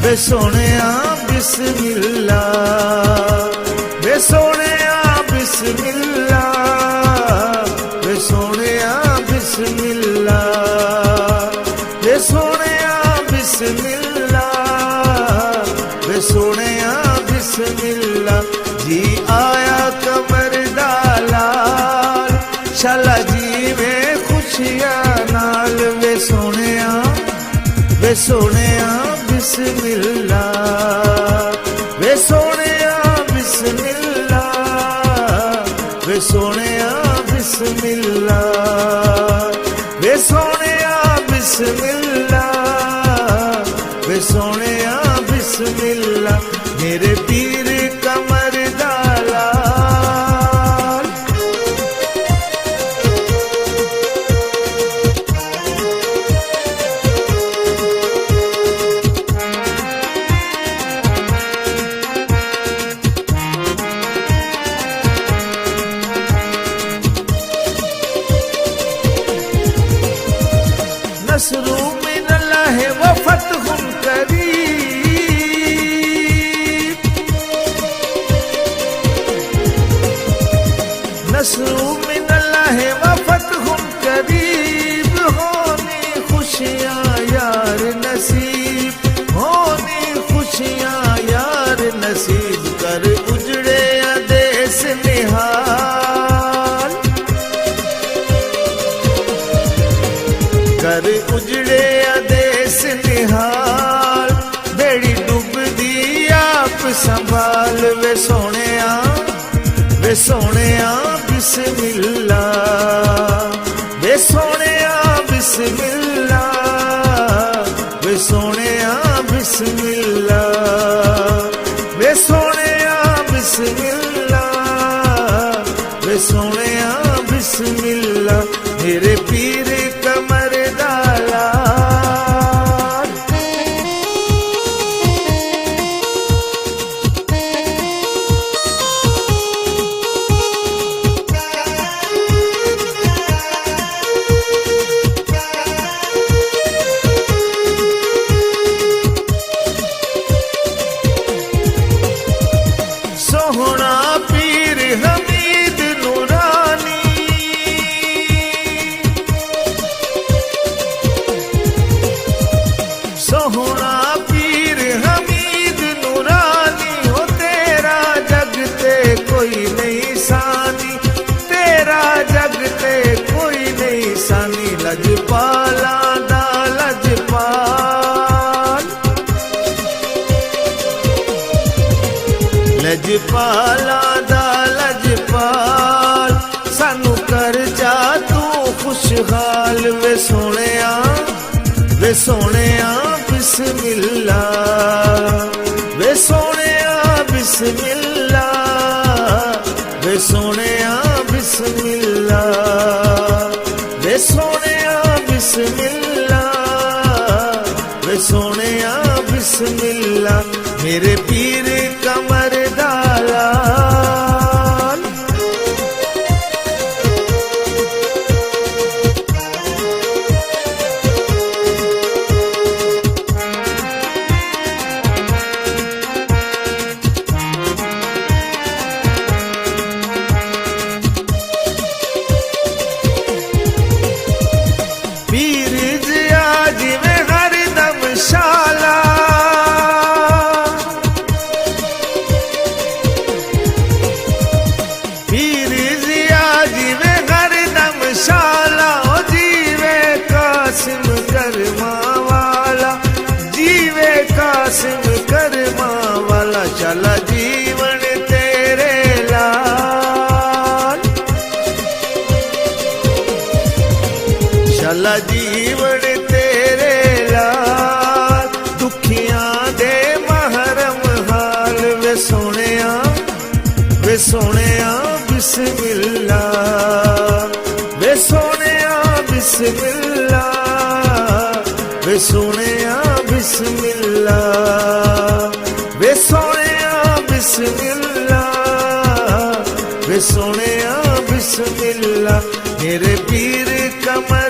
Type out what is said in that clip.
वे सोहणिया बिस्मिल्ला, वे सोहणिया बिस्मिल्ला, वे सोहणिया बिस्मिल्ला, वे सोहणिया बिस्मिल्ला, वे सोहणिया बिस्मिल्ला। जी आया कमर दा लाल, शाला जीवे खुशियां नाल। वे सोहणिया बिस्मिल्ला, वे सोहणिया बिस्मिल्ला, वे सोहणिया बिस्मिल्ला, वे सोहणिया बिस्मिल्ला, वे सोहणिया बिस्मिल्ला। मेरे पीर कमर दा लाल। नस्रु मिनल्लाह व फतहुन करीब, नस्रु मिनल्लाह व फतहुन करीब। होनी खुशियां यार नसीब, होनी खुशियां यार नसीब। कर उजड़े देश निहाल, कर उजड़े देश निहाल। बेड़ी डुबदी आप संभाल। वे सोहणिया बिस्मिल्ला, वे सोहणिया बिस्मिल्ला, वे सोहणिया बिस्मिल्ला, वे सोहणिया बिस्मिल्ला, वे सोहणिया बिस्मिल्ला। मेरे पीर कमर दा लाल। सोहना पीर हमीद नूरानी, सोहना पीर हमीद नूरानी। हो तेरा जगते कोई नहीं सानी, तेरा जगते कोई नहीं सानी। लजपाला दा लजपाल, लजपाला दा लजपाल। सानू कर जा तू खुशहाल। वे सोहणिया बिस्मिल्ला, वे सोहणिया बिस्मिल्ला, वे सोहणिया बिस्मिल्ला, वे सोहणिया बिस्मिल्ला, वे सोहणिया बिस्मिल्ला। मेरे पीर कमर दा लाल। पीर जिया जिवे हरदम शाला, पीर जिया जिवे हरदम शाला। ओ जीवे कासिम करमा वाला, जीवे कासिम करमा वाला। चला जीवन तेरे लाल, चला जीवन तेरे लाल। दुखियां दे महरम हाल। वे सोहणिया बिस्मिल्ला, वे सोहणिया बिस्मिल्ला, वे सोहणिया बिस्मिल्ला, वे सोहणिया बिस्मिल्ला, वे सोहणिया बिस्मिल्ला। मेरे पीर कमर